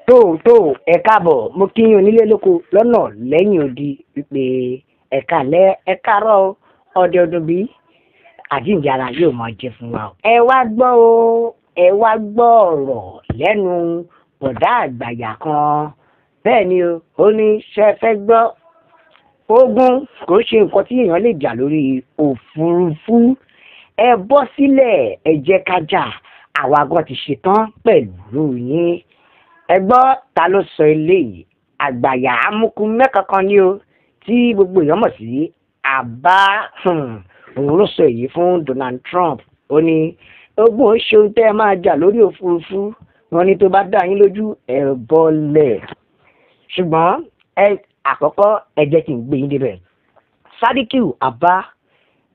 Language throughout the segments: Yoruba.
tó ẹ káàbọ̀ mo kí yín onílé lóko lọ́nà lẹ́yìn odi wípé ẹ̀ka lẹ́ ẹ káàárọ̀ ọdẹ ọdún bí àjíǹde ara yóò máa jẹ fún wa. ẹ wá gbọ́ ọ̀rọ̀ lẹ́nu bọ̀dá àgbàyà kan bẹ́ẹ̀ ni ó ní ṣe fẹ́ gbọ́ ogun kò ṣe nǹkan tí èèyàn lè jà lórí òfurufú ẹ bọ́ sílẹ̀ ẹ jẹ́ ká jà àwa gan ti ṣetán pẹ̀lú yín. ẹ gbọ́ ta ló sọ eléyìí àgbàyà amúkú mẹ́kankan ni o tí gbogbo èèyàn mọ̀ sí àbá òun ló sọ èyí fún Donald Trump. ó ní ogun ó ṣeun tẹ́ ẹ máa jà lórí òfurufú wọn ni tó bá dá yín lójú ẹ bọ́lẹ̀ ṣùgbọ́n àkọ́kọ́ ẹ jẹ́ kí n gbé yín débẹ̀. Sadiq Abba,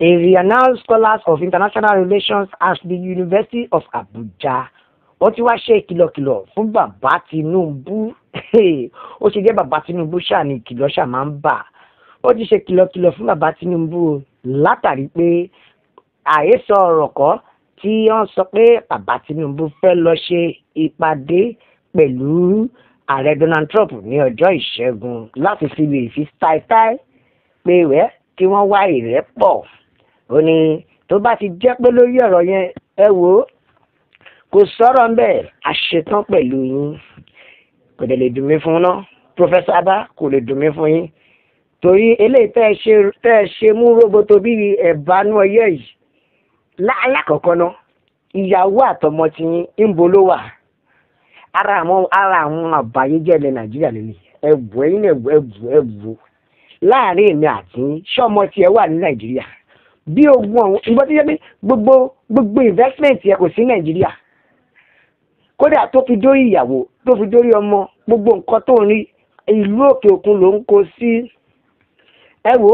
a renowned scholar of international relations at the University of Abuja, ó ti wá ṣe ìkìlọ̀kìlọ̀ fún bàbá Tinubu. Ó ṣe jẹ́ bàbá Tinubu ṣáà ni ìkìlọ̀ ṣáà máa ń bà. Ó ti ṣe ìkìlọ̀kìlọ̀ fún bàbá Tinubu látàrí pé àhesọ ọ̀rọ̀ kọ́ tí wọ́n sọ pé bàbá Tinubu fẹ́ lọ ṣe ìpàdé pẹ̀lú ààrẹ Donald Trump ní ọjọ́ ìṣẹ́gun láti fi lè fi táìtáì pé wẹ́ kí wọ́n wá ìrẹ́pọ̀. Ó ní tó bá ti jẹ́ pé lórí ọ̀rọ̀ yẹn ẹ wò ó kò sọ̀rọ̀ ń bẹ̀ àṣetán pẹ̀lú yín kò dẹ̀ lè dùn mí fún ná Professor Abba kò lè dùn mí fún yín torí eléyìí tẹ́ ẹ ṣe mú roboto bíi ẹ̀bánú ọyẹ́ yìí lálákọ̀ọ́kọ́ ná ìyàwó àtọmọ tí yín ń bo ló wà ara àwọn àbáyéjẹ́ ilẹ̀ Nàìjíríà lélẹ̀ ẹ̀bù ẹ̀yìn ẹ̀bù láàrin èmi àti ṣọ́mọ tí ẹ wà ní Nàìjíríà bí ogun ọ̀hún ìgbọ́n tó yẹ pé gbogbo investment yẹ kò sí Nàìjíríà kódà tó fi dórí ìyàwó tó fi dórí ọmọ gbogbo nǹkan tó ń rí ìlú òkè òkun ló ń kó sí. ẹ wo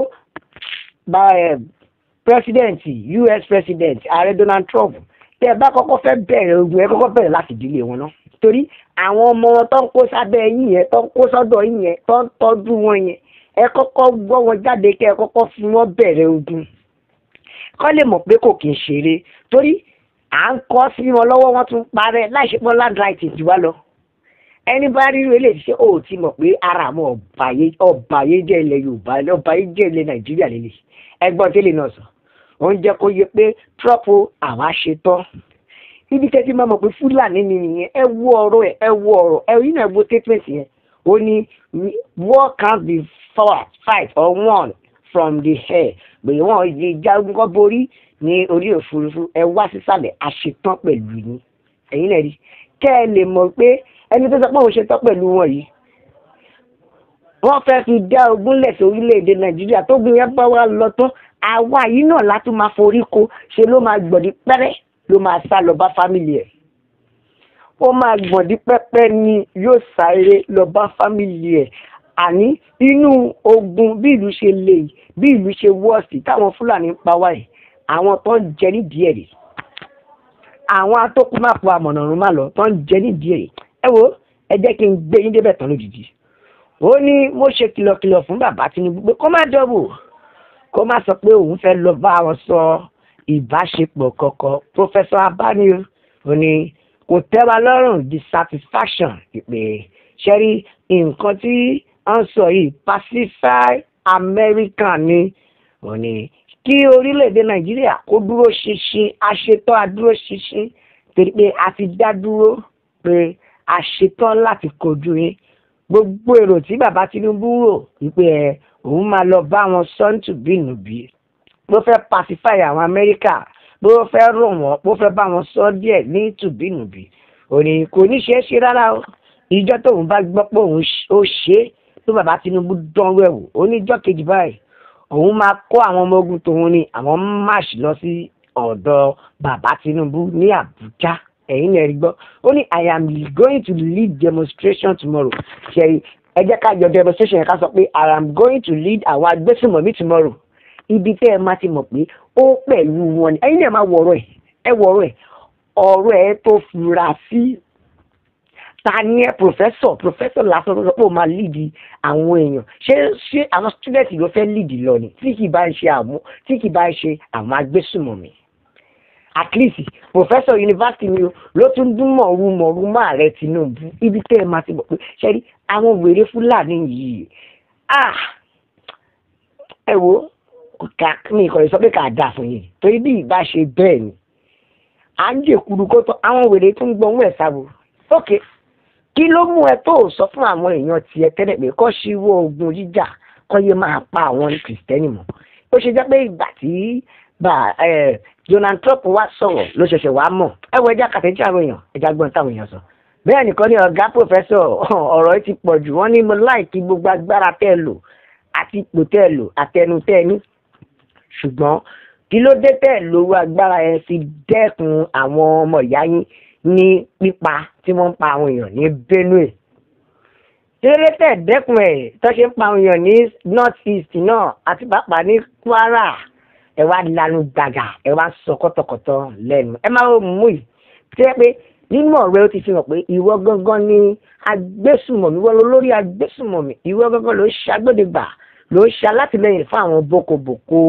president US president ààrẹ Donald Trump tẹ ẹ bá kọ́kọ́ fẹ́ bẹ̀rẹ̀ ogun ẹ kọ́kọ́ bẹ̀rẹ̀ láti ìdílé wọn náà torí àwọn ọmọ wọn tó ń kó sábẹ́ yín yẹn tó ń kó sọ́dọ̀ yín yẹn tó ń tọ́jú wọn yẹn ẹ kọ́kọ́ gbọ́ wọn jáde kẹ́ ẹ kọ́kọ́ fi wọn bẹ̀rẹ̀ ogun kọ́ lè mọ̀ pé kò kì í ṣeré torí à ń kọ́ sí wọn lọ́wọ́ wọn tún parẹ́ láìṣe pọ́n land right jù wá lọ. ẹni bá rí eléyìí ṣé o ti mọ̀ pé ara àwọn ọ̀bàyéjẹ́ ilẹ̀ Yorùbá ọ̀bàyéjẹ́ ilẹ̀ Nàìjíríà lélẹ̀ ẹgbọ́n tẹ́lẹ̀ náà sọ ó ń jẹ́ kó yẹ pé Trump àwa ṣe tán ibi tẹ́tí máa mọ̀ pé Fúlàní ni nìyẹn ẹ wo ọ̀rọ̀ ẹ yín náà wo statement yẹn ó ní war can't be fight or won from the air pé wọ́n yé jagun kọ́ borí ní orí òfurufú ẹ wá sísàlẹ̀ àṣetán pẹ̀lú yín ẹ̀yin náà rí kẹ́ ẹ lè mọ̀ pé ẹni tó sọ pé òun ṣetán pẹ̀lú wọn yìí wọ́n fẹ́ fi dá ogun lẹ̀ sí orílẹ̀-èdè Nàìjíríà tó gbin yẹn bá wà lọ tán àwa yìí náà látú máa forí ko ṣe ló máa gbọ̀dí pẹ́rẹ́ ló máa sá lọ bá fámìlì ẹ̀ ó máa gbọ̀dí pẹ́pẹ́ ni yóò sáré lọ bá fámìlì ẹ̀ àní inú ogun bí ìlú ṣe lè bí ìlú ṣe wọ́ọ̀sì táwọn Fúlàní ń pa wáyé àwọn tó ń jẹ nídìí ẹ̀ rè àwọn atókù máa po àmọ̀nà ọ̀run má lọ tó ń jẹ nídìí ẹ̀ rè ẹ wo ẹ jẹ́ kí n gbé yín débẹ̀ tán lójijì. Ó ní mo ṣe kìlọ̀kìlọ̀ fún bàbá Tinubu pé kó má dọ́bù kó má sọ pé òun fẹ́ lọ bá wọn sọ ìbáṣepọ̀ kọ̀ọ̀kan. Professor Abba ni ó ní kò tẹ́ wa lọ́rùn dissatisfaction ìpè ṣẹ́rí nǹkan tí wọ́n sọ yìí Pacify America ni ó ní kí orílẹ̀-èdè Nàìjíríà kó dúró ṣinṣin àṣetán àdúró ṣinṣin torí pé a ti dá dúró pé àṣetán láti kojú yín gbogbo èrò tí bàbá Tinubu rò wípé òun máa lọ bá wọn sọ́ńtù bínúbí bó fẹ́ pacify àwọn Amẹ́ríkà bó fẹ́ rò wọ́n bó fẹ́ bá wọn sọ díẹ̀ ní tùbínúbí òní kò ní ṣeé ṣe rárá o ìjọ tóun bá gbọ́ pé òun ó ṣe é tó bàbá Tinubu dánwò ẹ̀wò oníjọ́ kejì báyìí òun máa kó àwọn ọmọ ogun tòun ni àwọn máàṣì lọ sí ọ̀dọ̀ bàbá Tinubu ní Àbújá ẹ̀yin náà rí gbọ́ ó ní I am going to lead demonstration tomorrow ṣe ẹ jẹ́ ká yọ demonstration yẹn ká sọ pé I am going to lead àwọn agbésùnmọ̀mí tomorrow ibi tẹ́ ẹ máa ti mọ̀ pé ó pẹ̀lú wọn ni ẹ̀yin náà máa wọ̀rọ̀ ẹ̀ ọ̀rọ̀ ẹ̀ tó fura sí ta ni ẹ professor lásán tó sọ pé ó máa lead àwọn èèyàn ṣé àwọn student ló fẹ́ lead lọ ni tí kì bá ń ṣe àwọn agbésùnmọ̀mí at least professor university ni o ló tún dún mọ̀rú mọ́ ààrẹ Tinubu ibi tẹ́ ẹ máa ti bọ̀ pé ṣẹ́rí àwọn wèrè Fúlàní yìí ẹ wo mi ìkọ̀lẹ̀ sọ pé kà á dà fún yìí torí bí ìbá ṣe bẹ́ẹ̀ ni à ń jèkúrú kó tán àwọn wèrè tún gbọ́ ohun ẹ̀ sábò ókè kí ló mú ẹ tó sọ fún àwọn èèyàn tiẹ̀ tẹ́lẹ̀ pé kó ṣíwọ́ ogun jíjà kó yé máa pa àwọn kìrìsìtẹ́nì mọ́ ó ṣe jẹ́ pé ìgbà tí Donald Trump wá sọ̀rọ̀ ló ṣẹ̀ṣẹ̀ wá mọ̀ ẹ wọ ẹja kàtẹ́jì àwọn èèyàn ẹja gbọ́n táwọn èèyàn sọ bẹ́ẹ̀ nìkan ní ọ̀gá pòfẹ́sọ̀ ọ̀rọ̀ ti pọ̀ jù wọ́n ní mo láìkí gbogbo agbára tẹ́ lò àti ipò tẹ́ lò àtẹnu tẹ́ ní ṣùgbọ́n kí ló dé tẹ́ lówó agbára ẹ fi dẹ́kun àwọn ọmọ ìyá yín ní pípa tí wọ́n ń pa àwọn èèyàn ní Benue tẹ́lẹ̀ tẹ́ dẹ́kun ẹ̀ tó ṣe ń pa àwọn èèyàn ní North East náà àti pàápàá ní Kwara ẹ wá lanu gbàgà ẹ wá sọ kọ́tọ̀kọ́tọ̀ lẹ́nu ẹ máa mú yìí tẹ́ pé nínú ọ̀rẹ́ ó ti fi hàn pé ìwọ gangan ni agbésùmọ̀mí wọ́n lórí agbésùmọ̀mí ìwọ gangan ló ṣàgbọ́dẹ̀gbà ló ṣe alátìlẹyìn fún àwọn bokoboko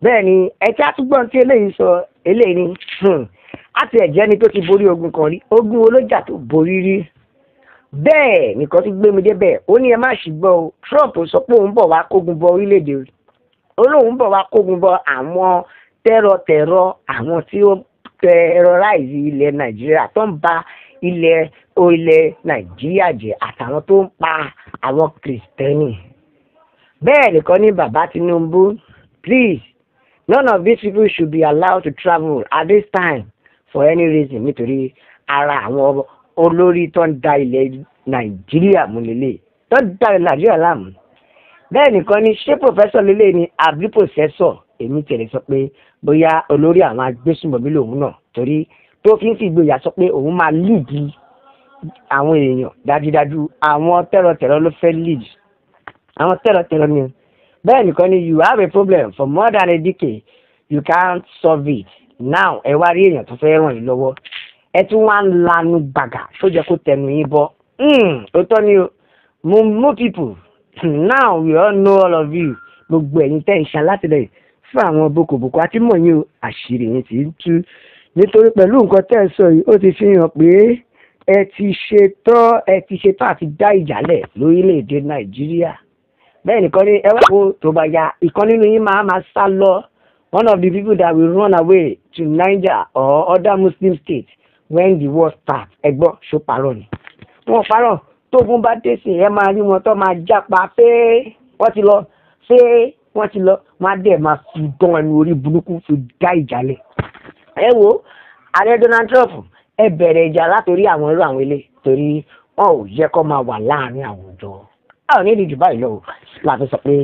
bẹ́ẹ̀ ni ẹ̀tí àtúgbọ̀n tí eléyìí sọ eléyìí ni àti ẹ̀jẹ̀ ni tó ti borí ogun kan rí ogun olójà tó borí rí bẹ́ẹ̀ nìkan ti gbé mi débẹ̀ ó ní ẹ má ṣì gbọ́ o Trump sọ pé òun bọ̀ wá kógun bọ orílẹ̀-èdè olóhùn bọ̀ wá kógun bọ àwọn tẹ́rọ àwọn tí ó terrorize ilẹ̀ Nàìjíríà tó ń ba ilẹ̀ Nàìjíríà jẹ́ àtàwọn tó ń pa àwọn kìrìsìtẹ́nì bẹ́ẹ̀ nìkan ní bàbá Tinubu please none of these people should be allowed to travel at this time for any reason nítorí ara àwọn olórí tó ń da ilẹ̀ Nàìjíríà mú lélẹ̀ tó ń da ilẹ̀ Nàìjíríà láàmú bẹ́ẹ̀ nìkan ní ṣé pòfẹ́sọ̀ lélẹ̀ ni àbí pòfẹ́sọ̀ èmi tẹ̀lé sọ pé bóyá olórí àwọn agbésùnmọ̀mí lòun náà torí tó fi ń fi ìgboyà sọ pé òun máa líìdì àwọn èèyàn dájúdájú àwọn tẹ́rọ̀tẹ́rọ̀ ló fẹ́ líìdì àwọn tẹ́rọ̀tẹ́rọ̀ ni bẹ́ẹ̀ nìkan ni you have a problem for more than a decade you can't solve it now ẹ wá rí èèyàn tó fẹ́ ràn yín lọ́wọ́ ẹ tún wá ń lanu gbàgà tó jẹ́ kó tẹnu yín bọ́ òótọ́ ni o mú people now we all know all of you gbogbo ẹ̀yin tẹ́ ń ṣe alátìlẹyìn fún àwọn bokoboko àti mọ̀ yín o àṣírí yín ti ń tú nítorí pẹ̀lú nǹkan tẹ́ ẹ sọ yìí ó ti fi hàn pé ẹ ti ṣetán àti dá ìjàlẹ̀ lórílẹ̀‐èdè Nàìjíríà bẹ́ẹ̀ nìkan ní ẹ wá wo tó bá ya ìkan nínú yín máa sá lọ one of the people that will run away to Niger or other Muslim states when the war starts ẹgbọ́n ṣó parọ́ ni wọ́n parọ́ tógun bá dé sí ẹ máa rí wọn tó máa jápa pé wọ́n ti lọ wọ́n á dẹ̀ máa fi dán ẹnu orí burúkú fi dá ìjàlẹ̀ ẹ wo ààrẹ Donald Trump ẹ bẹ̀rẹ̀ ìjà látòrí àwọn irú àwọn ilé torí wọn ò yẹ kó máa wà láàrin àwùjọ àwọn onídìí jù báyìí lọ láti sọ pé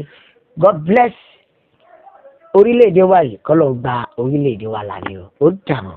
God bless orílẹ̀-èdè wa yìí kọ́ ló gba orílẹ̀-èdè wa lálẹ́ o ó dààmú.